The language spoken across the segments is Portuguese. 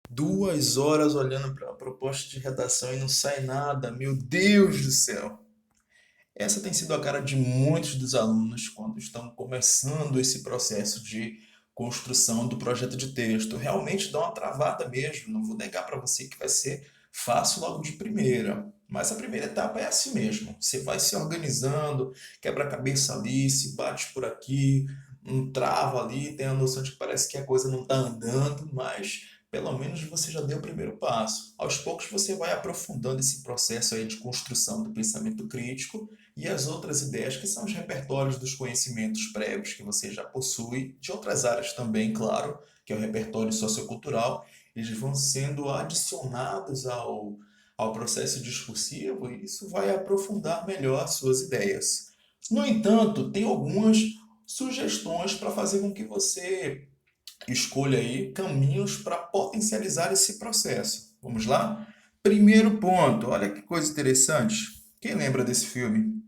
2 horas olhando para a proposta de redação e não sai nada. Meu Deus do céu! Essa tem sido a cara de muitos dos alunos quando estão começando esse processo de construção do projeto de texto. Realmente dá uma travada mesmo. Não vou negar para você que vai ser fácil logo de primeira. Mas a primeira etapa é assim mesmo. Você vai se organizando, quebra a cabeça ali, se bate por aqui, trava ali, tem a noção de que parece que a coisa não está andando, mas pelo menos você já deu o primeiro passo. Aos poucos você vai aprofundando esse processo aí de construção do pensamento crítico e as outras ideias, que são os repertórios dos conhecimentos prévios que você já possui, de outras áreas também, claro, que é o repertório sociocultural, eles vão sendo adicionados ao processo discursivo e isso vai aprofundar melhor as suas ideias. No entanto, tem algumas sugestões para fazer com que você escolha aí caminhos para potencializar esse processo. Vamos lá? Primeiro ponto, olha que coisa interessante. Quem lembra desse filme?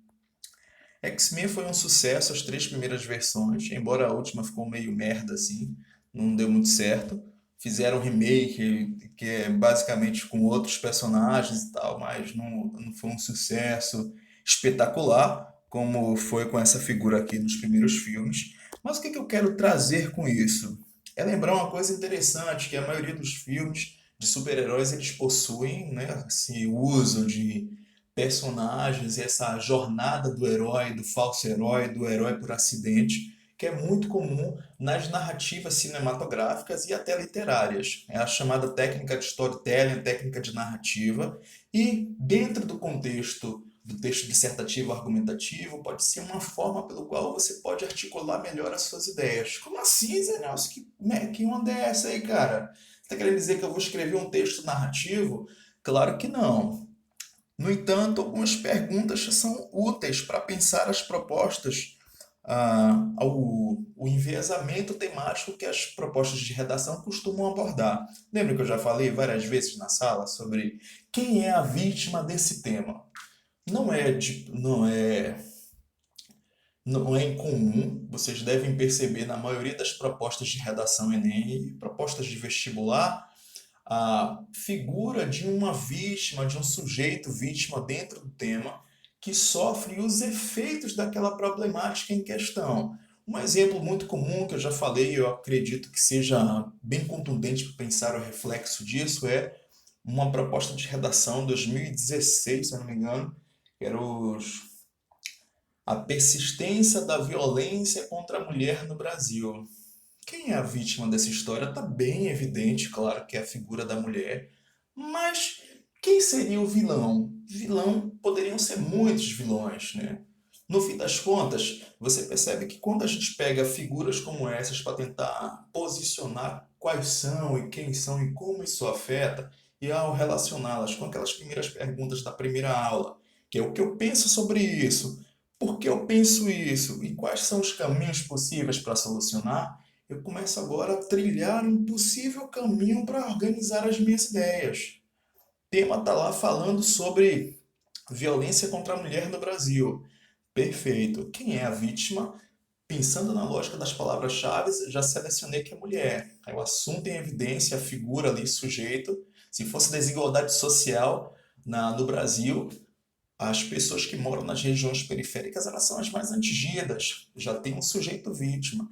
X-Men foi um sucesso, as 3 primeiras versões, embora a última ficou meio merda assim, não deu muito certo. Fizeram um remake que é basicamente com outros personagens e tal, mas não foi um sucesso espetacular, como foi com essa figura aqui nos primeiros filmes. Mas o que eu quero trazer com isso? É lembrar uma coisa interessante, que a maioria dos filmes de super-heróis eles possuem, né, esse uso de personagens e essa jornada do herói, do falso herói, do herói por acidente, que é muito comum nas narrativas cinematográficas e até literárias. É a chamada técnica de storytelling, técnica de narrativa, e dentro do contexto do texto dissertativo argumentativo, pode ser uma forma pelo qual você pode articular melhor as suas ideias. Como assim, Zé Nelson? Que onda é essa aí, cara? Você está querendo dizer que eu vou escrever um texto narrativo? Claro que não. No entanto, algumas perguntas são úteis para pensar as propostas, o enviesamento temático que as propostas de redação costumam abordar. Lembra que eu já falei várias vezes na sala sobre quem é a vítima desse tema? Não é incomum, vocês devem perceber na maioria das propostas de redação Enem e propostas de vestibular a figura de uma vítima, de um sujeito vítima dentro do tema, que sofre os efeitos daquela problemática em questão. Um exemplo muito comum que eu já falei, eu acredito que seja bem contundente para pensar o reflexo disso, é uma proposta de redação 2016, se eu não me engano, que era a persistência da violência contra a mulher no Brasil. Quem é a vítima dessa história? Está bem evidente, claro, que é a figura da mulher, mas quem seria o vilão? Vilão poderiam ser muitos vilões, né? No fim das contas, você percebe que quando a gente pega figuras como essas para tentar posicionar quais são e quem são e como isso afeta, e ao relacioná-las com aquelas primeiras perguntas da primeira aula, que é o que eu penso sobre isso, por que eu penso isso e quais são os caminhos possíveis para solucionar, eu começo agora a trilhar um possível caminho para organizar as minhas ideias. O tema está lá falando sobre violência contra a mulher no Brasil. Perfeito. Quem é a vítima? Pensando na lógica das palavras-chave, já selecionei que é mulher. Aí o assunto em evidência, a figura ali, sujeito. Se fosse desigualdade social no Brasil, as pessoas que moram nas regiões periféricas, elas são as mais atingidas. Já tem um sujeito vítima.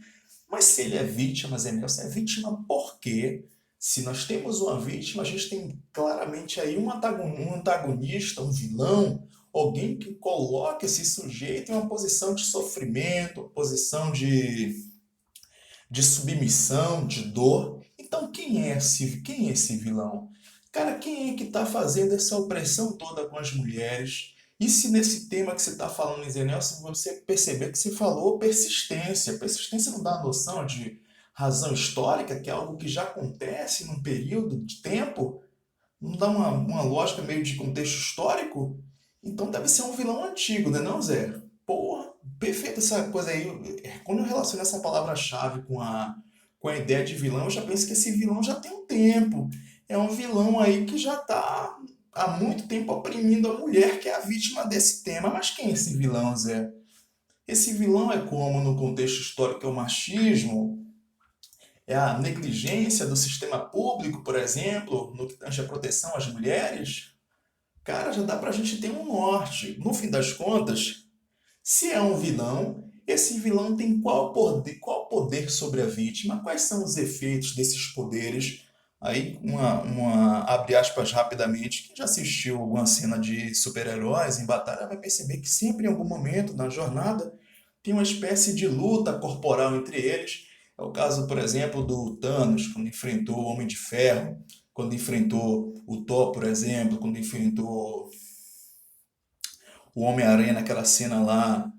Mas se ele é vítima, Zé Nelson, é vítima por quê? Se nós temos uma vítima, a gente tem claramente aí um antagonista, um vilão, alguém que coloca esse sujeito em uma posição de sofrimento, posição de submissão, de dor. Então, quem é esse vilão? Cara, quem é que está fazendo essa opressão toda com as mulheres? E se nesse tema que você está falando, Zé Nelson, você perceber que você falou persistência. Persistência não dá a noção de razão histórica, que é algo que já acontece num período de tempo? Não dá uma lógica meio de contexto histórico? Então deve ser um vilão antigo, né não, Zé? Porra, perfeita essa coisa aí. Quando eu relaciono essa palavra-chave com a ideia de vilão, eu já penso que esse vilão já tem um tempo. É um vilão aí que já está há muito tempo oprimindo a mulher, que é a vítima desse tema. Mas quem é esse vilão, Zé? Esse vilão é como, no contexto histórico, é o machismo, É a negligência do sistema público, por exemplo, no que tange a proteção às mulheres? Cara, já dá pra gente ter um norte. No fim das contas, se é um vilão, esse vilão tem qual poder sobre a vítima? Quais são os efeitos desses poderes? Aí, abre aspas rapidamente, quem já assistiu alguma cena de super-heróis em batalha vai perceber que sempre em algum momento na jornada tem uma espécie de luta corporal entre eles. É o caso, por exemplo, do Thanos, quando enfrentou o Homem de Ferro, quando enfrentou o Thor, por exemplo, quando enfrentou o Homem-Aranha naquela cena lá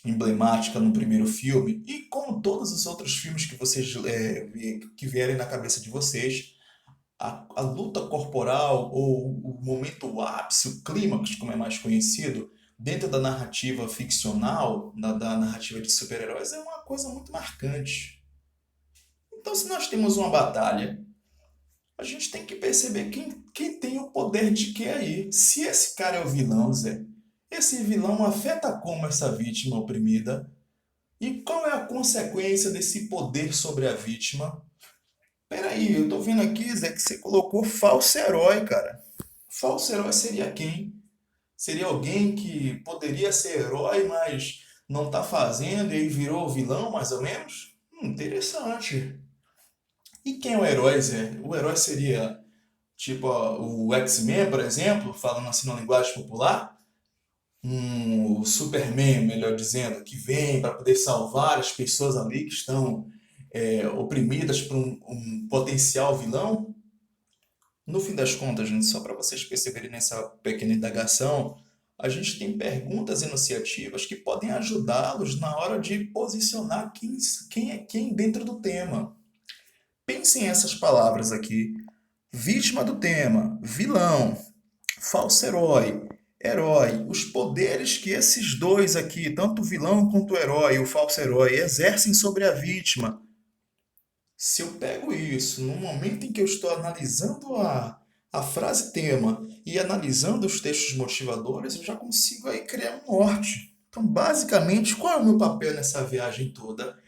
emblemática no primeiro filme, e como todos os outros filmes que vocês que vierem na cabeça de vocês, a luta corporal ou o momento ápice, o clímax, como é mais conhecido, dentro da narrativa ficcional, da narrativa de super-heróis, é uma coisa muito marcante. Então, se nós temos uma batalha, a gente tem que perceber quem tem o poder de quê aí. Se esse cara é o vilão, Zé, esse vilão afeta como essa vítima oprimida? E qual é a consequência desse poder sobre a vítima? Peraí, eu tô vendo aqui, Zé, que você colocou falso herói, cara. Falso herói seria quem? Seria alguém que poderia ser herói, mas não tá fazendo e aí virou vilão, mais ou menos? Interessante. E quem é o herói, Zé? O herói seria, tipo, ó, o X-Men, por exemplo, falando assim na linguagem popular? O Superman, melhor dizendo, que vem para poder salvar as pessoas ali que estão oprimidas por um potencial vilão. No fim das contas, gente, só para vocês perceberem nessa pequena indagação, a gente tem perguntas enunciativas que podem ajudá-los na hora de posicionar quem é quem dentro do tema. Pensem essas palavras aqui: vítima do tema, vilão, falso herói, herói. Os poderes que esses dois aqui, tanto o vilão quanto o herói, o falso herói, exercem sobre a vítima. Se eu pego isso no momento em que eu estou analisando a frase tema e analisando os textos motivadores, eu já consigo aí criar um norte. Então, basicamente, qual é o meu papel nessa viagem toda?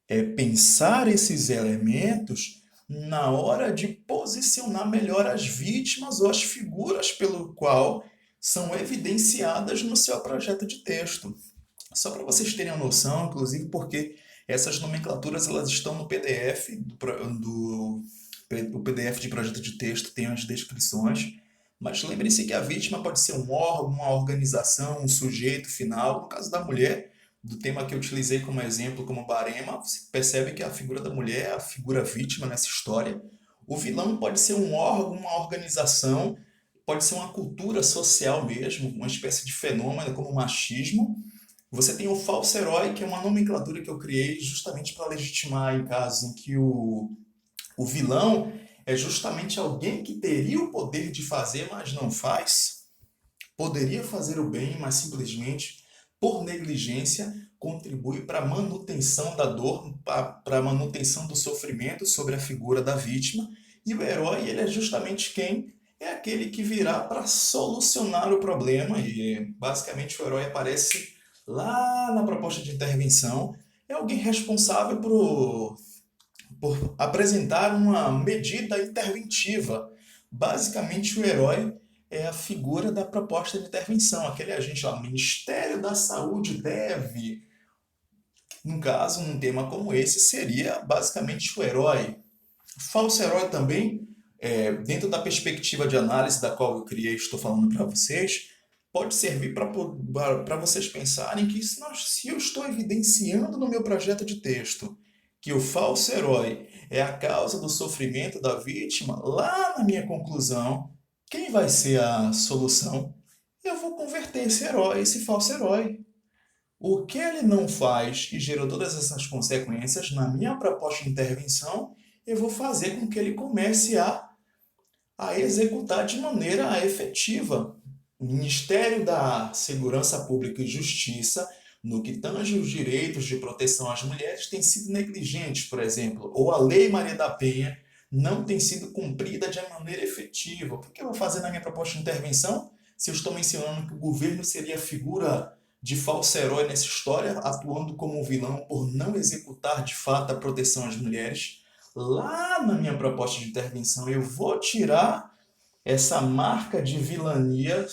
É pensar esses elementos na hora de posicionar melhor as vítimas ou as figuras pelo qual são evidenciadas no seu projeto de texto. Só para vocês terem uma noção, inclusive porque essas nomenclaturas elas estão no PDF o PDF de projeto de texto tem as descrições, mas lembre-se que a vítima pode ser um órgão, uma organização, um sujeito final. No caso da mulher, do tema que eu utilizei como exemplo, como barema, você percebe que a figura da mulher é a figura vítima nessa história. O vilão pode ser um órgão, uma organização, pode ser uma cultura social mesmo, uma espécie de fenômeno como o machismo. Você tem o falso herói, que é uma nomenclatura que eu criei justamente para legitimar em casos em que o vilão é justamente alguém que teria o poder de fazer, mas não faz. Poderia fazer o bem, mas simplesmente, por negligência, contribui para a manutenção da dor, para a manutenção do sofrimento sobre a figura da vítima. E o herói, ele é justamente quem? É aquele que virá para solucionar o problema. E basicamente o herói aparece lá na proposta de intervenção. É alguém responsável por apresentar uma medida interventiva. Basicamente, o herói é a figura da proposta de intervenção, aquele agente, ó, Ministério da Saúde deve. No caso, num tema como esse, seria basicamente o herói. Falso herói também, dentro da perspectiva de análise da qual eu criei, estou falando para vocês, pode servir para vocês pensarem que se eu estou evidenciando no meu projeto de texto que o falso herói é a causa do sofrimento da vítima, lá na minha conclusão, quem vai ser a solução? Eu vou converter esse herói, esse falso herói. O que ele não faz e gerou todas essas consequências, na minha proposta de intervenção, eu vou fazer com que ele comece a executar de maneira efetiva. O Ministério da Segurança Pública e Justiça, no que tange os direitos de proteção às mulheres, tem sido negligente, por exemplo, ou a Lei Maria da Penha não tem sido cumprida de maneira efetiva. O que eu vou fazer na minha proposta de intervenção se eu estou mencionando que o governo seria a figura de falso herói nessa história, atuando como um vilão por não executar de fato a proteção às mulheres? lá na minha proposta de intervenção, eu vou tirar essa marca de vilania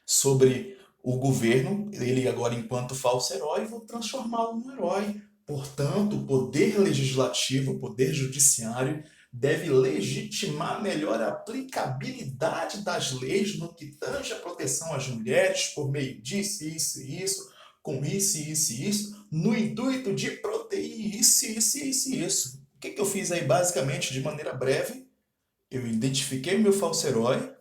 sobre o governo, ele agora enquanto falso herói, vou transformá-lo num herói. Portanto, o poder legislativo, o poder judiciário deve legitimar melhor a aplicabilidade das leis no que tange a proteção às mulheres por meio disso, isso e isso, com isso, isso e isso, no intuito de proteger isso, isso, isso e isso. O que eu fiz aí basicamente de maneira breve? Eu identifiquei o meu falso herói,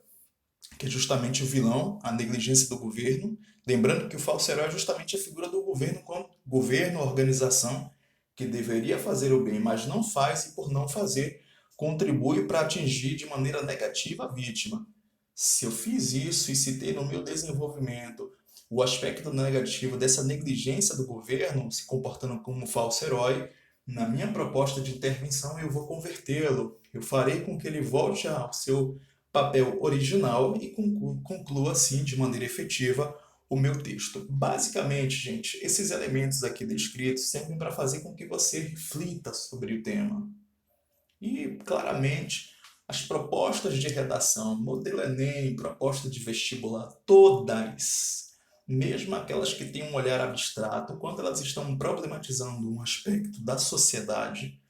que é justamente o vilão, a negligência do governo. Lembrando que o falso herói é justamente a figura do governo como governo, organização, que deveria fazer o bem, mas não faz e por não fazer, contribui para atingir de maneira negativa a vítima. Se eu fiz isso e citei no meu desenvolvimento o aspecto negativo dessa negligência do governo se comportando como um falso herói, na minha proposta de intervenção eu vou convertê-lo. Eu farei com que ele volte ao seu papel original e conclua assim de maneira efetiva o meu texto. Basicamente, gente, esses elementos aqui descritos servem para fazer com que você reflita sobre o tema. E, claramente, as propostas de redação, modelo Enem, proposta de vestibular, todas, mesmo aquelas que têm um olhar abstrato, quando elas estão problematizando um aspecto da sociedade,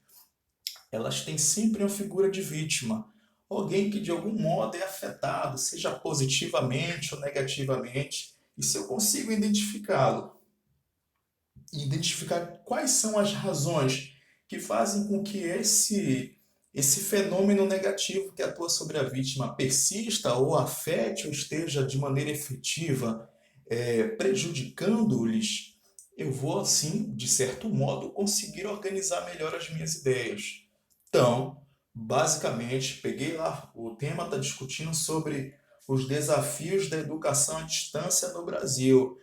elas têm sempre uma figura de vítima, alguém que de algum modo é afetado, seja positivamente ou negativamente, e se eu consigo identificá-lo, identificar quais são as razões que fazem com que esse fenômeno negativo que atua sobre a vítima persista ou afete ou esteja de maneira efetiva prejudicando-lhes, eu vou assim, de certo modo, conseguir organizar melhor as minhas ideias. Então, basicamente, peguei lá, o tema está discutindo sobre os desafios da educação à distância no Brasil.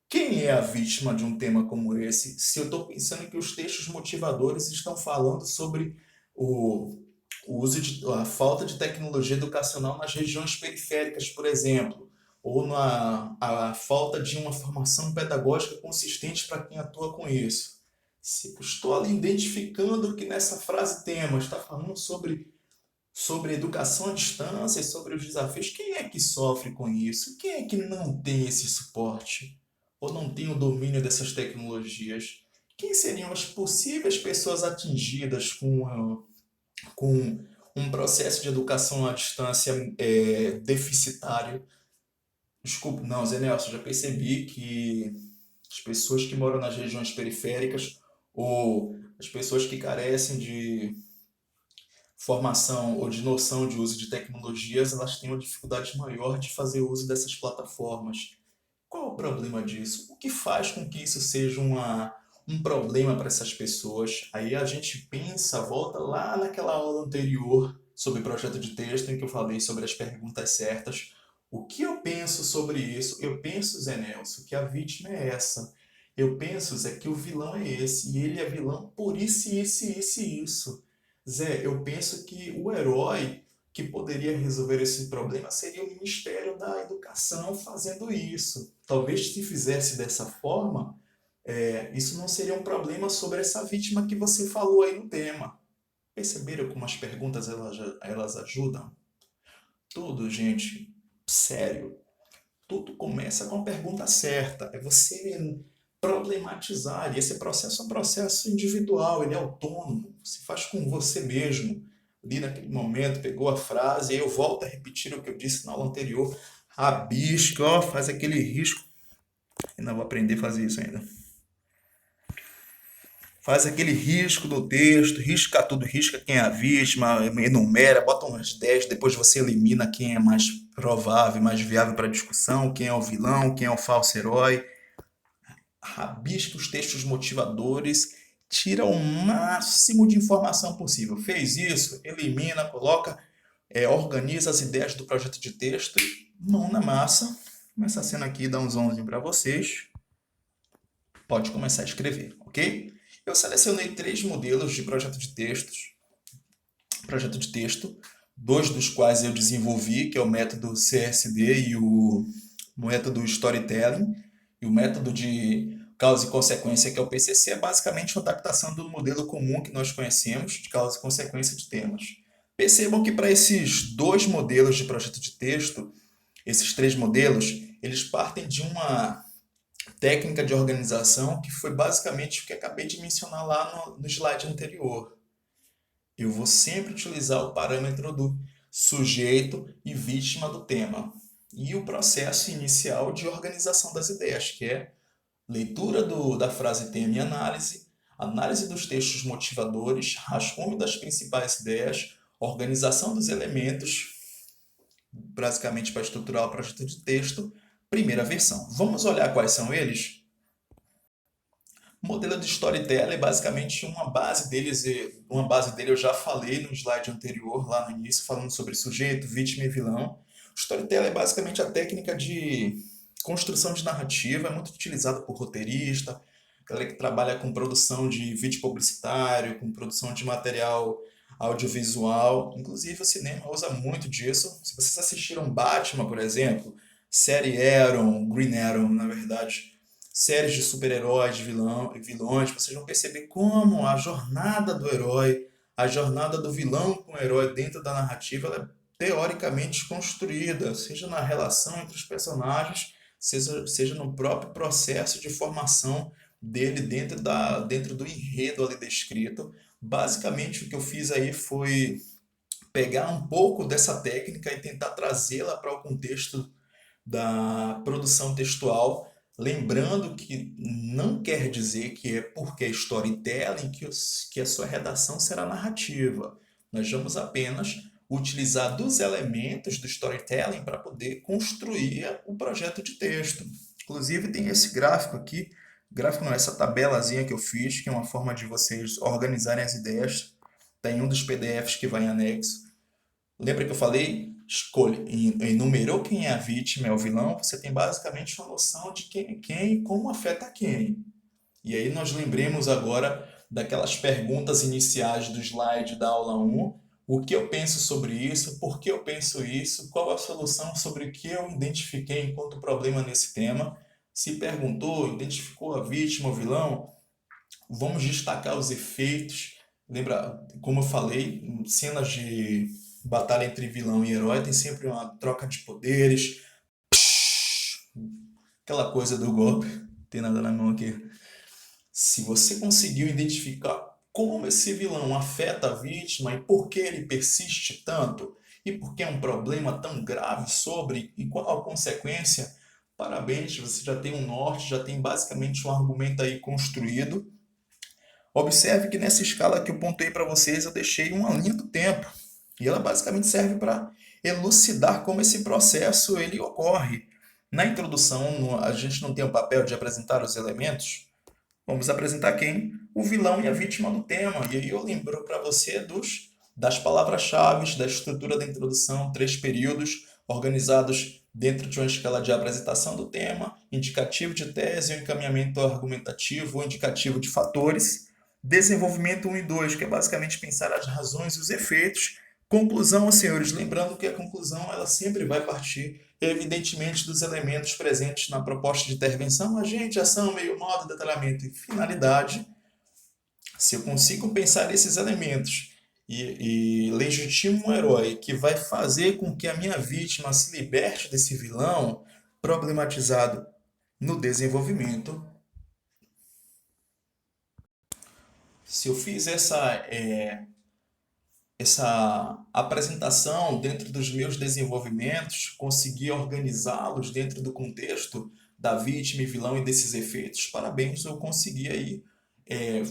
Quem é a vítima de um tema como esse? Se eu estou pensando que os textos motivadores estão falando sobre o, o uso a falta de tecnologia educacional nas regiões periféricas, por exemplo, ou a falta de uma formação pedagógica consistente para quem atua com isso. Se eu estou ali identificando que nessa frase tema está falando sobre educação à distância e sobre os desafios, quem é que sofre com isso? Quem é que não tem esse suporte? Ou não tem o domínio dessas tecnologias? Quem seriam as possíveis pessoas atingidas com um processo de educação à distância deficitário? Desculpa, não, Zé Nelson, já percebi que as pessoas que moram nas regiões periféricas ou as pessoas que carecem de formação ou de noção de uso de tecnologias, elas têm uma dificuldade maior de fazer uso dessas plataformas. Qual é o problema disso? O que faz com que isso seja um problema para essas pessoas? Aí a gente pensa, volta lá naquela aula anterior sobre projeto de texto, em que eu falei sobre as perguntas certas. O que eu penso sobre isso? Eu penso, Zé Nelson, que a vítima é essa. Eu penso, Zé, que o vilão é esse, e ele é vilão por isso, isso, isso e isso. Zé, eu penso que o herói que poderia resolver esse problema seria o Ministério da Educação fazendo isso. Talvez se fizesse dessa forma, isso não seria um problema sobre essa vítima que você falou aí no tema. Perceberam como as perguntas elas ajudam? Tudo, gente, sério. Tudo começa com a pergunta certa. É você problematizar. E esse processo é um processo individual, ele é autônomo. Você faz com você mesmo. Ali naquele momento, pegou a frase, aí eu volto a repetir o que eu disse na aula anterior. Rabisca, ó, faz aquele risco. Ainda vou aprender a fazer isso ainda. Faz aquele risco do texto, risca tudo, risca quem é a vítima, enumera, bota umas 10, depois você elimina quem é mais provável, mais viável para a discussão, quem é o vilão, quem é o falso herói. Rabisca os textos motivadores, tira o máximo de informação possível. Fez isso, elimina, coloca, organiza as ideias do projeto de texto, mão na massa. Começa a cena aqui, dá uns 11 para vocês. Pode começar a escrever, ok? Eu selecionei 3 modelos de projeto de texto, 2 dos quais eu desenvolvi, que é o método CSD e o método Storytelling, e o método de causa e consequência, que é o PCC, é basicamente uma adaptação do modelo comum que nós conhecemos de causa e consequência de temas. Percebam que para esses dois modelos de projeto de texto, esses três modelos, eles partem de uma técnica de organização que foi basicamente o que acabei de mencionar lá no slide anterior. Eu vou sempre utilizar o parâmetro do sujeito e vítima do tema. E o processo inicial de organização das ideias, que é leitura da frase tema e análise, análise dos textos motivadores, rascunho das principais ideias, organização dos elementos, basicamente para estruturar o projeto de texto, primeira versão. Vamos olhar quais são eles? O modelo de storytelling é basicamente uma base dele eu já falei no slide anterior, lá no início, falando sobre sujeito, vítima e vilão. O storytelling é basicamente a técnica de construção de narrativa, é muito utilizado por roteirista, galera que trabalha com produção de vídeo publicitário, com produção de material audiovisual. Inclusive o cinema usa muito disso. Se vocês assistiram Batman, por exemplo, série Arrow, Green Arrow, na verdade, séries de super-heróis, de vilões, vocês vão perceber como a jornada do herói, a jornada do vilão com o herói dentro da narrativa, ela é teoricamente construída, seja na relação entre os personagens, seja no próprio processo de formação dele dentro do enredo ali descrito. Basicamente, o que eu fiz aí foi pegar um pouco dessa técnica e tentar trazê-la para o contexto da produção textual, lembrando que não quer dizer que é porque é storytelling que a sua redação será narrativa. Nós vamos apenas utilizar dos elementos do storytelling para poder construir o projeto de texto. Inclusive tem esse gráfico aqui, gráfico não, essa tabelazinha que eu fiz, que é uma forma de vocês organizarem as ideias. Tem um dos PDFs que vai em anexo. Lembra que eu falei? Escolha, enumerou quem é a vítima, é o vilão, você tem basicamente uma noção de quem é quem e como afeta quem. E aí nós lembremos agora daquelas perguntas iniciais do slide da aula 1, o que eu penso sobre isso, por que eu penso isso, qual a solução sobre o que eu identifiquei enquanto problema nesse tema. Se perguntou, identificou a vítima, o vilão, vamos destacar os efeitos. Lembra, como eu falei, em cenas de batalha entre vilão e herói tem sempre uma troca de poderes, aquela coisa do golpe. Tem nada na mão aqui. Se você conseguiu identificar como esse vilão afeta a vítima e por que ele persiste tanto, e por que é um problema tão grave sobre e qual a consequência, parabéns, você já tem um norte, já tem basicamente um argumento aí construído. Observe que nessa escala que eu pontei para vocês, eu deixei uma linha do tempo. E ela basicamente serve para elucidar como esse processo ele ocorre. Na introdução, a gente não tem o papel de apresentar os elementos. Vamos apresentar quem? O vilão e a vítima do tema. E aí eu lembro para você das palavras-chave, da estrutura da introdução, 3 períodos organizados dentro de uma escala de apresentação do tema, indicativo de tese, o encaminhamento argumentativo, o indicativo de fatores, desenvolvimento 1 e 2, que é basicamente pensar as razões e os efeitos. Conclusão, senhores, lembrando que a conclusão ela sempre vai partir, evidentemente, dos elementos presentes na proposta de intervenção, agente, ação, meio, modo, detalhamento e finalidade. Se eu consigo pensar esses elementos e legitimo um herói que vai fazer com que a minha vítima se liberte desse vilão problematizado no desenvolvimento, se eu fiz essa apresentação dentro dos meus desenvolvimentos, conseguir organizá-los dentro do contexto da vítima e vilão e desses efeitos. Parabéns, eu consegui aí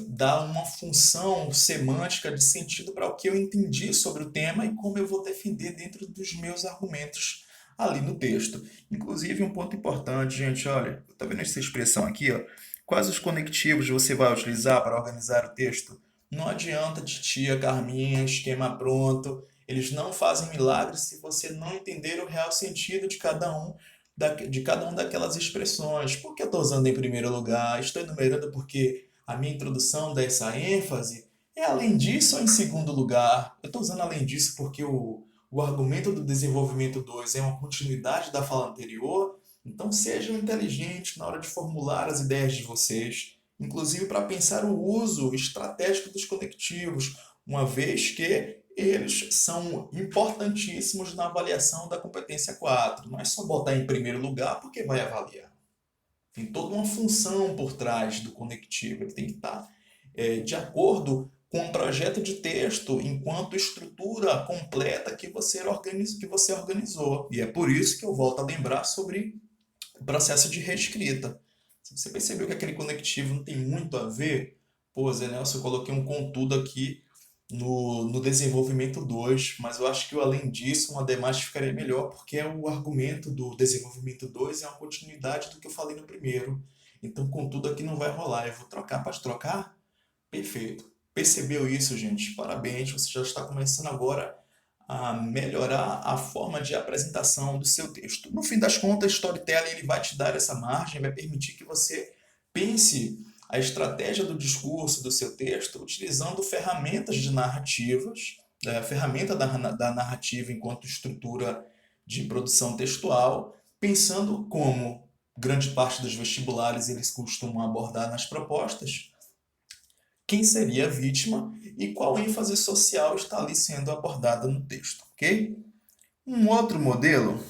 dar uma função semântica de sentido para o que eu entendi sobre o tema e como eu vou defender dentro dos meus argumentos ali no texto. Inclusive, um ponto importante, gente, olha, tá vendo essa expressão aqui, ó? Quais os conectivos você vai utilizar para organizar o texto? Não adianta titia, Carminha, esquema pronto. Eles não fazem milagres se você não entender o real sentido de cada um daquelas expressões. Por que eu estou usando em primeiro lugar? Estou enumerando porque a minha introdução dá essa ênfase. É além disso ou em segundo lugar? Eu estou usando além disso porque o argumento do desenvolvimento 2 é uma continuidade da fala anterior. Então sejam inteligentes na hora de formular as ideias de vocês, inclusive para pensar o uso estratégico dos conectivos, uma vez que eles são importantíssimos na avaliação da competência 4. Não é só botar em primeiro lugar porque vai avaliar. Tem toda uma função por trás do conectivo. Ele tem que estar de acordo com o projeto de texto enquanto estrutura completa que você organizou. E é por isso que eu volto a lembrar sobre o processo de reescrita. Se você percebeu que aquele conectivo não tem muito a ver, pô, Zé Nelson, eu coloquei um contudo aqui no desenvolvimento 2, mas eu acho que além disso, uma demais ficaria melhor, porque o argumento do desenvolvimento 2 é uma continuidade do que eu falei no primeiro. Então, contudo, aqui não vai rolar. Eu vou trocar. Pode trocar? Perfeito. Percebeu isso, gente? Parabéns, você já está começando agora a melhorar a forma de apresentação do seu texto. No fim das contas, o storytelling ele vai te dar essa margem, vai permitir que você pense a estratégia do discurso do seu texto utilizando ferramentas de narrativas, a ferramenta da narrativa enquanto estrutura de produção textual, pensando como grande parte dos vestibulares eles costumam abordar nas propostas, quem seria a vítima e qual ênfase social está ali sendo abordada no texto, ok? Um outro modelo,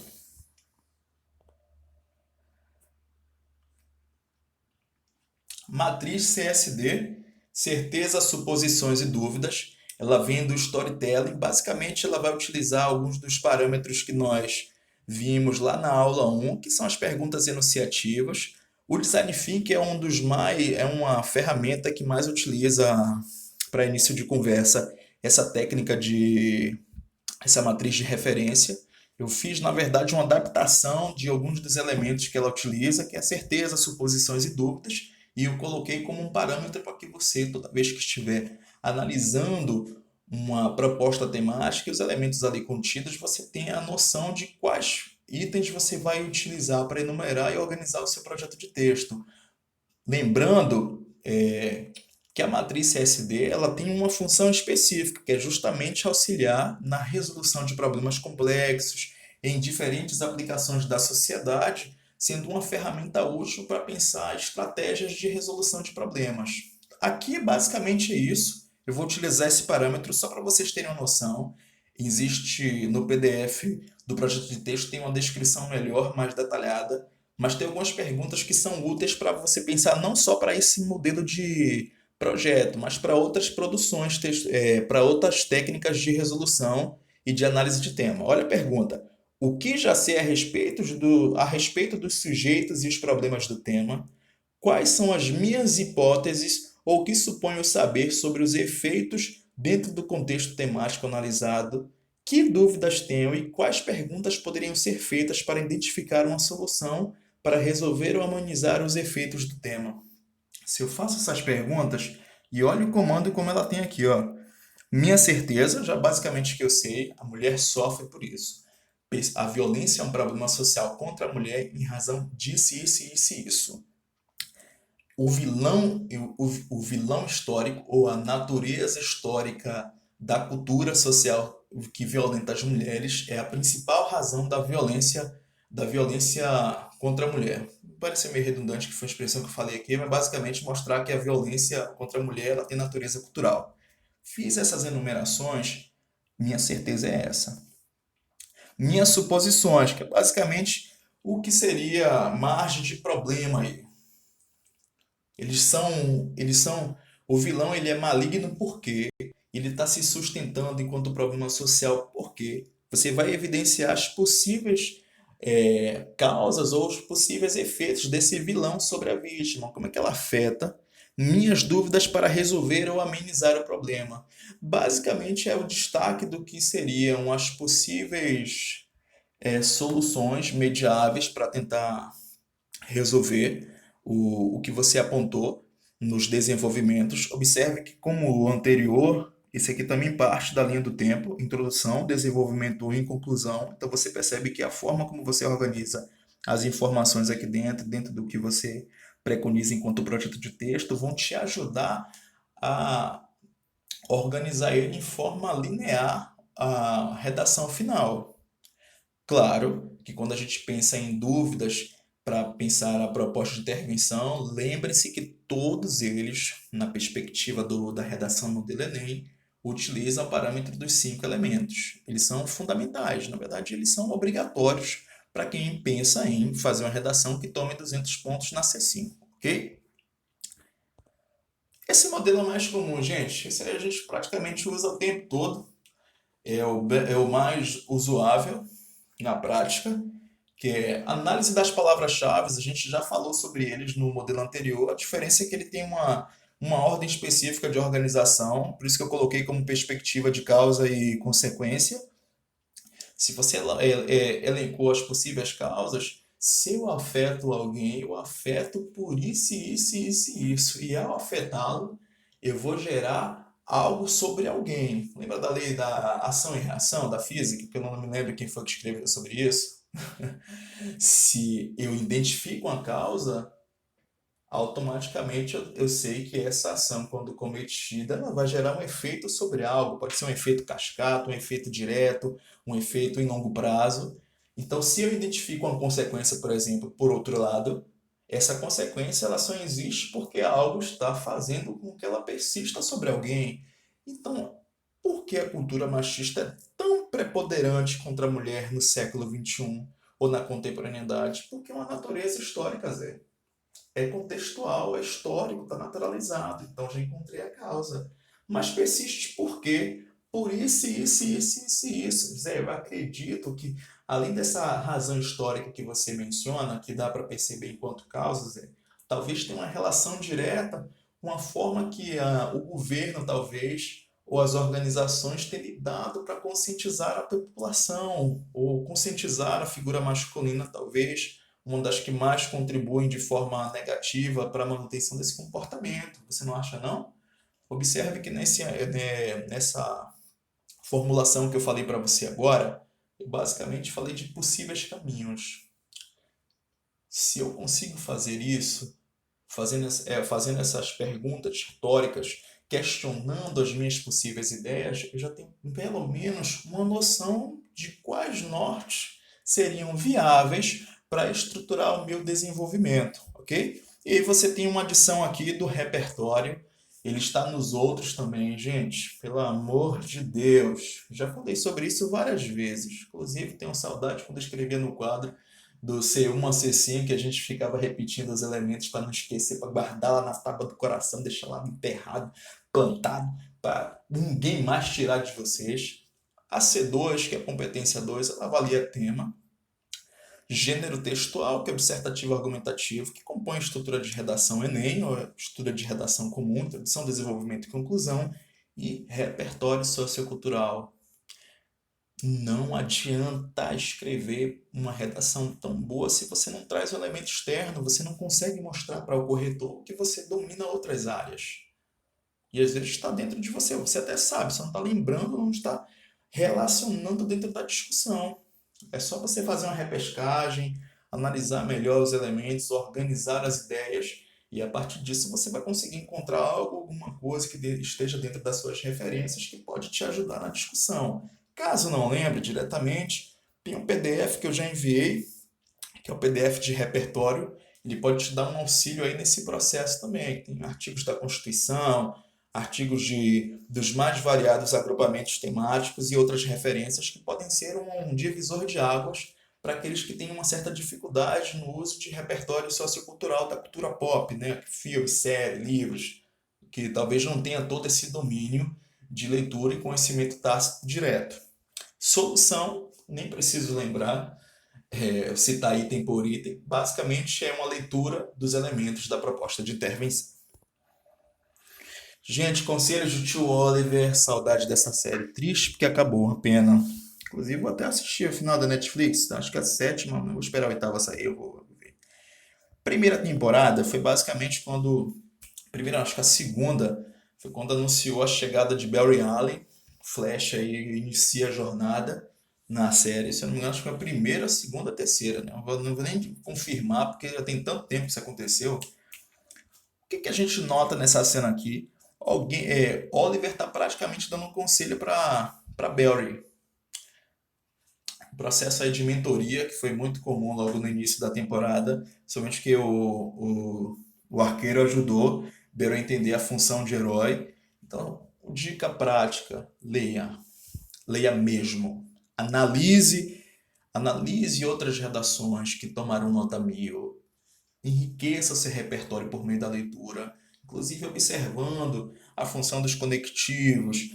matriz CSD, certeza, suposições e dúvidas. Ela vem do storytelling. Basicamente, ela vai utilizar alguns dos parâmetros que nós vimos lá na aula 1, que são as perguntas enunciativas. O design thinking é uma ferramenta que mais utiliza para início de conversa essa técnica de essa matriz de referência. Eu fiz, na verdade, uma adaptação de alguns dos elementos que ela utiliza, que é certeza, suposições e dúvidas, e eu coloquei como um parâmetro para que você, toda vez que estiver analisando uma proposta temática e os elementos ali contidos, você tenha a noção de quais itens você vai utilizar para enumerar e organizar o seu projeto de texto. Lembrando que a matriz CSD ela tem uma função específica, que é justamente auxiliar na resolução de problemas complexos em diferentes aplicações da sociedade, sendo uma ferramenta útil para pensar estratégias de resolução de problemas. Aqui, basicamente, é isso. Eu vou utilizar esse parâmetro só para vocês terem uma noção. Existe no PDF do projeto de texto, tem uma descrição melhor, mais detalhada, mas tem algumas perguntas que são úteis para você pensar não só para esse modelo de projeto, mas para outras produções, para outras técnicas de resolução e de análise de tema. Olha a pergunta: o que já sei a respeito dos sujeitos e os problemas do tema? Quais são as minhas hipóteses ou o que suponho saber sobre os efeitos dentro do contexto temático analisado? Que dúvidas tenho e quais perguntas poderiam ser feitas para identificar uma solução para resolver ou amenizar os efeitos do tema? Se eu faço essas perguntas, e olha o comando como ela tem aqui, ó. Minha certeza, já basicamente que eu sei, a mulher sofre por isso. A violência é um problema social contra a mulher em razão disso, isso, isso e isso. O vilão histórico ou a natureza histórica da cultura social que violenta as mulheres é a principal razão da violência contra a mulher. Parece meio redundante que foi a expressão que eu falei aqui, mas basicamente mostrar que a violência contra a mulher ela tem natureza cultural. Fiz essas enumerações, minha certeza é essa. Minhas suposições, que é basicamente o que seria margem de problema aí. O vilão ele é maligno porque ele está se sustentando enquanto problema social porque você vai evidenciar as possíveis causas ou os possíveis efeitos desse vilão sobre a vítima, como é que ela afeta minhas dúvidas para resolver ou amenizar o problema. Basicamente é o destaque do que seriam as possíveis soluções mediáveis para tentar resolver o que você apontou nos desenvolvimentos. Observe que, como o anterior, esse aqui também parte da linha do tempo, introdução, desenvolvimento e conclusão. Então você percebe que a forma como você organiza as informações aqui dentro do que você preconiza enquanto projeto de texto, vão te ajudar a organizar ele em forma linear a redação final. Claro que quando a gente pensa em dúvidas para pensar a proposta de intervenção, lembre-se que todos eles, na perspectiva da redação modelo Enem, utilizam o parâmetro dos 5 elementos. Eles são fundamentais, na verdade, eles são obrigatórios para quem pensa em fazer uma redação que tome 200 pontos na C5, ok? Esse modelo é o mais comum, gente. Esse aí a gente praticamente usa o tempo todo. É o mais usuável na prática, que é análise das palavras-chave. A gente já falou sobre eles no modelo anterior. A diferença é que ele tem uma ordem específica de organização, por isso que eu coloquei como perspectiva de causa e consequência. Se você elencou as possíveis causas, se eu afeto alguém, eu afeto por isso, isso, isso e isso. E ao afetá-lo, eu vou gerar algo sobre alguém. Lembra da lei da ação e reação da física? Que eu não me lembro quem foi que escreveu sobre isso. Se eu identifico uma causa, automaticamente eu sei que essa ação, quando cometida, ela vai gerar um efeito sobre algo. Pode ser um efeito cascata, um efeito direto, um efeito em longo prazo. Então, se eu identifico uma consequência, por exemplo, por outro lado, essa consequência ela só existe porque algo está fazendo com que ela persista sobre alguém. Então, por que a cultura machista é tão preponderante contra a mulher no século XXI ou na contemporaneidade? Porque é uma natureza histórica, Zé. É contextual, é histórico, está naturalizado. Então já encontrei a causa. Mas persiste por quê? Por isso, isso, isso, isso, isso. Zé, eu acredito que, além dessa razão histórica que você menciona, que dá para perceber enquanto causa, Zé, talvez tenha uma relação direta com a forma que o governo, talvez, ou as organizações têm lidado para conscientizar a população, ou conscientizar a figura masculina, talvez, uma das que mais contribuem de forma negativa para a manutenção desse comportamento. Você não acha, não? Observe que nessa formulação que eu falei para você agora, eu basicamente falei de possíveis caminhos. Se eu consigo fazer isso, fazendo essas perguntas retóricas, questionando as minhas possíveis ideias, eu já tenho pelo menos uma noção de quais nortes seriam viáveis para estruturar o meu desenvolvimento, ok? E aí você tem uma adição aqui do repertório. Ele está nos outros também, gente. Pelo amor de Deus. Já falei sobre isso várias vezes. Inclusive, tenho saudade quando eu escrevia no quadro do C1 a C5, que a gente ficava repetindo os elementos para não esquecer, para guardar lá na tábua do coração, deixar lá enterrado, plantado, para ninguém mais tirar de vocês. A C2, que é a competência 2, ela avalia tema. Gênero textual, que é o dissertativo argumentativo, que compõe a estrutura de redação Enem, ou a estrutura de redação comum, introdução, desenvolvimento e conclusão. E repertório sociocultural. Não adianta escrever uma redação tão boa se você não traz o elemento externo, você não consegue mostrar para o corretor que você domina outras áreas. E às vezes está dentro de você, você até sabe, só não está lembrando, não está relacionando dentro da discussão. É só você fazer uma repescagem, analisar melhor os elementos, organizar as ideias, e a partir disso você vai conseguir encontrar algo, alguma coisa que esteja dentro das suas referências que pode te ajudar na discussão. Caso não lembre diretamente, tem um PDF que eu já enviei, que é o PDF de repertório. Ele pode te dar um auxílio aí nesse processo também. Tem artigos da Constituição, artigos dos mais variados agrupamentos temáticos e outras referências que podem ser um divisor de águas para aqueles que têm uma certa dificuldade no uso de repertório sociocultural da cultura pop, né? Filmes, séries, livros, que talvez não tenha todo esse domínio de leitura e conhecimento tácito direto. Solução, nem preciso lembrar, citar item por item, basicamente é uma leitura dos elementos da proposta de intervenção. Gente, conselhos do tio Oliver, saudade dessa série. Triste porque acabou, uma pena. Inclusive, vou até assistir a final da Netflix, acho que é a sétima, vou esperar a oitava sair, eu vou ver. Primeira temporada foi basicamente quando. Primeira, acho que a segunda, foi quando anunciou a chegada de Barry Allen. Flash aí inicia a jornada na série. Se eu não me engano, acho que foi a primeira, a segunda, a terceira, né? Não vou nem confirmar, porque já tem tanto tempo que isso aconteceu. O que a gente nota nessa cena aqui? Oliver está praticamente dando um conselho para Barry. processo aí de mentoria, que foi muito comum logo no início da temporada, somente que o arqueiro ajudou Beiro a entender a função de herói. Então, dica prática, leia. Leia mesmo. Analise, analise outras redações que tomaram nota 1000. Enriqueça seu repertório por meio da leitura, inclusive observando a função dos conectivos,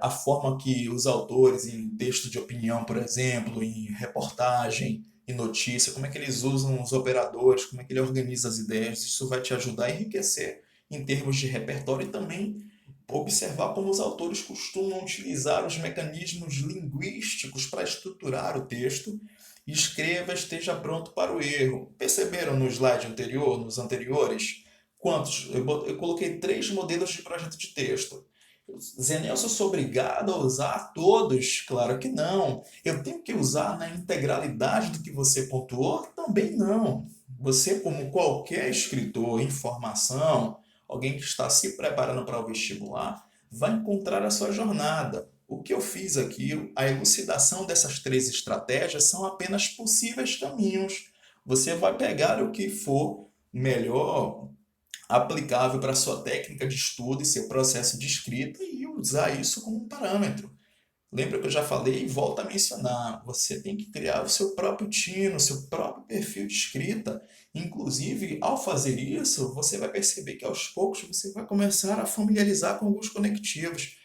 a forma que os autores, em texto de opinião, por exemplo, em reportagem, em notícia, como é que eles usam os operadores, como é que ele organiza as ideias. Isso vai te ajudar a enriquecer em termos de repertório e também observar como os autores costumam utilizar os mecanismos linguísticos para estruturar o texto. Escreva, esteja pronto para o erro. Perceberam no slide anterior, nos anteriores? Quantos? Eu coloquei 3 modelos de projeto de texto. Zé Nelson, eu sou obrigado a usar todos? Claro que não. Eu tenho que usar na integralidade do que você pontuou? Também não. Você, como qualquer escritor em formação, alguém que está se preparando para o vestibular, vai encontrar a sua jornada. O que eu fiz aqui, a elucidação dessas 3 estratégias são apenas possíveis caminhos. Você vai pegar o que for melhor aplicável para a sua técnica de estudo e seu processo de escrita e usar isso como um parâmetro. Lembra que eu já falei e volto a mencionar, você tem que criar o seu próprio tino, o seu próprio perfil de escrita. Inclusive, ao fazer isso, você vai perceber que aos poucos você vai começar a familiarizar com alguns conectivos.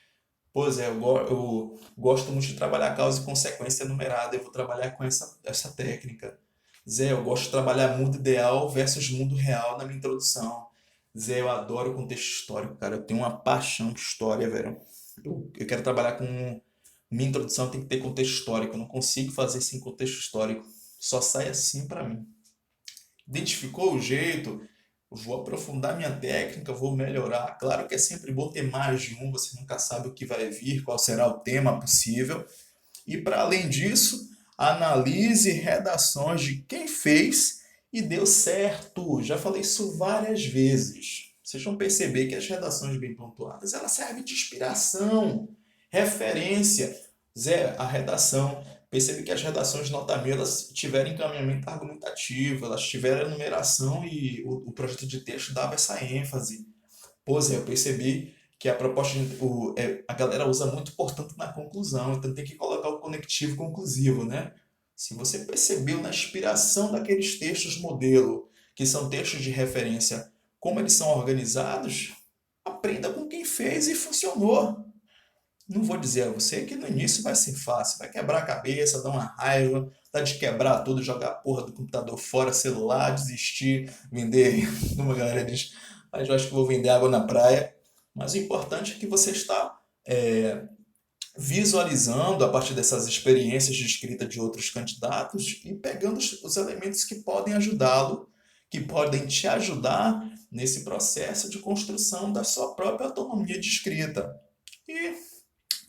Pois é, eu gosto muito de trabalhar causa e consequência numerada, eu vou trabalhar com essa técnica. Zé, eu gosto de trabalhar mundo ideal versus mundo real na minha introdução. Zé, eu adoro contexto histórico, cara. Eu tenho uma paixão de história, velho. Eu quero trabalhar com. Minha introdução tem que ter contexto histórico. Eu não consigo fazer sem contexto histórico. Só sai assim pra mim. Identificou o jeito? Vou aprofundar minha técnica, vou melhorar. Claro que é sempre bom ter mais de um, você nunca sabe o que vai vir, qual será o tema possível. E para além disso, analise redações de quem fez e deu certo. Já falei isso várias vezes. Vocês vão perceber que as redações bem pontuadas, elas servem de inspiração, referência. Zé, a redação. Percebe que as redações de nota 1000 elas tiveram encaminhamento argumentativo, elas tiveram numeração e o projeto de texto dava essa ênfase. Pô, Zé, eu percebi que a proposta a galera usa muito portanto na conclusão, então tem que colocar o conectivo conclusivo, né? Se você percebeu na inspiração daqueles textos modelo, que são textos de referência, como eles são organizados, aprenda com quem fez e funcionou. Não vou dizer a você que no início vai ser fácil, vai quebrar a cabeça, dar uma raiva, dá de quebrar tudo, jogar a porra do computador fora, celular, desistir, vender, como a galera diz, mas eu acho que vou vender água na praia. Mas o importante é que você está visualizando a partir dessas experiências de escrita de outros candidatos e pegando os elementos que podem ajudá-lo, que podem te ajudar nesse processo de construção da sua própria autonomia de escrita. E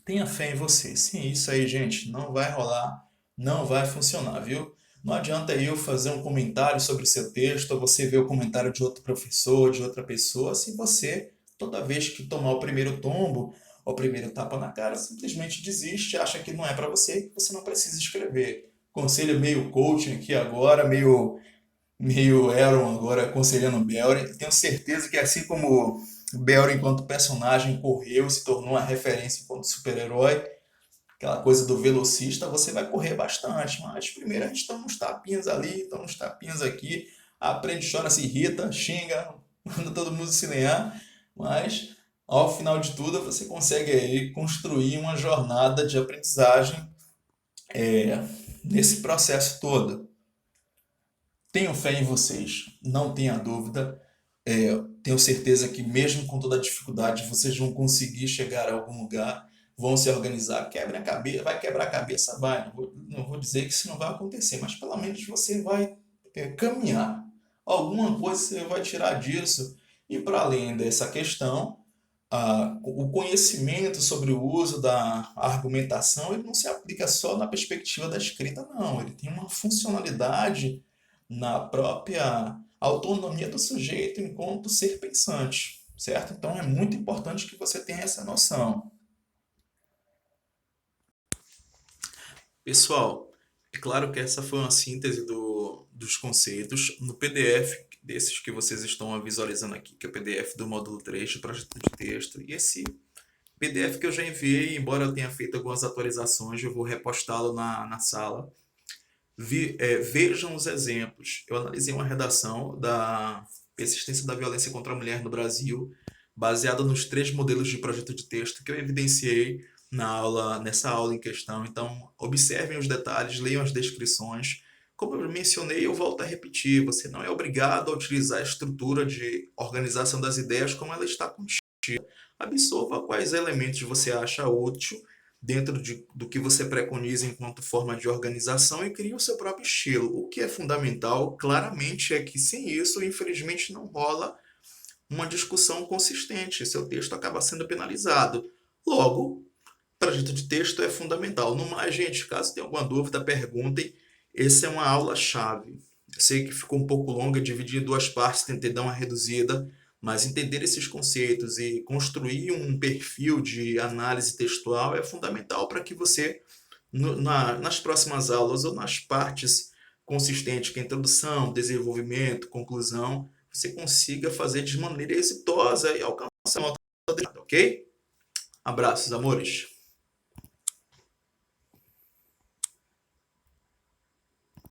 tenha fé em você. Sim, isso aí, gente, não vai rolar, não vai funcionar, viu? Não adianta eu fazer um comentário sobre o seu texto, ou você ver o comentário de outro professor, de outra pessoa, se você, toda vez que tomar o primeiro tombo, ou o primeiro tapa na cara, simplesmente desiste, acha que não é para você, que você não precisa escrever. Conselho meio coaching aqui agora, meio Aaron agora aconselhando o Belry. Tenho certeza que assim como o Belry enquanto personagem correu, se tornou uma referência enquanto super-herói, aquela coisa do velocista, você vai correr bastante. Mas primeiro a gente toma uns tapinhas ali, toma uns tapinhas aqui, aprende, chora, se irrita, xinga, manda todo mundo se lenhar, mas ao final de tudo você consegue aí construir uma jornada de aprendizagem nesse processo todo. Tenho fé em vocês, não tenha dúvida. Tenho certeza que mesmo com toda a dificuldade, vocês vão conseguir chegar a algum lugar, vão se organizar, quebra a cabeça, vai quebrar a cabeça, vai. Não vou dizer que isso não vai acontecer, mas pelo menos você vai caminhar. Alguma coisa você vai tirar disso. E para além dessa questão, o conhecimento sobre o uso da argumentação, ele não se aplica só na perspectiva da escrita, não. Ele tem uma funcionalidade na própria autonomia do sujeito enquanto ser pensante, certo? Então é muito importante que você tenha essa noção. Pessoal, É claro que essa foi uma síntese dos conceitos no PDF desses que vocês estão visualizando aqui, que é o PDF do módulo 3 do projeto de texto. E esse PDF que eu já enviei, embora eu tenha feito algumas atualizações, eu vou repostá-lo na sala. Vejam os exemplos. Eu analisei uma redação da persistência da violência contra a mulher no Brasil, baseada nos 3 modelos de projeto de texto que eu evidenciei nessa aula em questão. Então, observem os detalhes, leiam as descrições. Como eu mencionei, eu volto a repetir: você não é obrigado a utilizar a estrutura de organização das ideias como ela está contida. Absorva quais elementos você acha útil dentro do que você preconiza enquanto forma de organização e crie o seu próprio estilo. O que é fundamental, claramente, é que sem isso, infelizmente, não rola uma discussão consistente. Seu texto acaba sendo penalizado. Logo, projeto de texto é fundamental. No mais, gente, caso tenha alguma dúvida, perguntem. Essa é uma aula-chave. Eu sei que ficou um pouco longa, dividi em 2 partes, tentei dar uma reduzida, mas entender esses conceitos e construir um perfil de análise textual é fundamental para que você, nas próximas aulas ou nas partes consistentes, que é introdução, desenvolvimento, conclusão, você consiga fazer de maneira exitosa e alcançar a nota desejada, ok? Abraços, amores!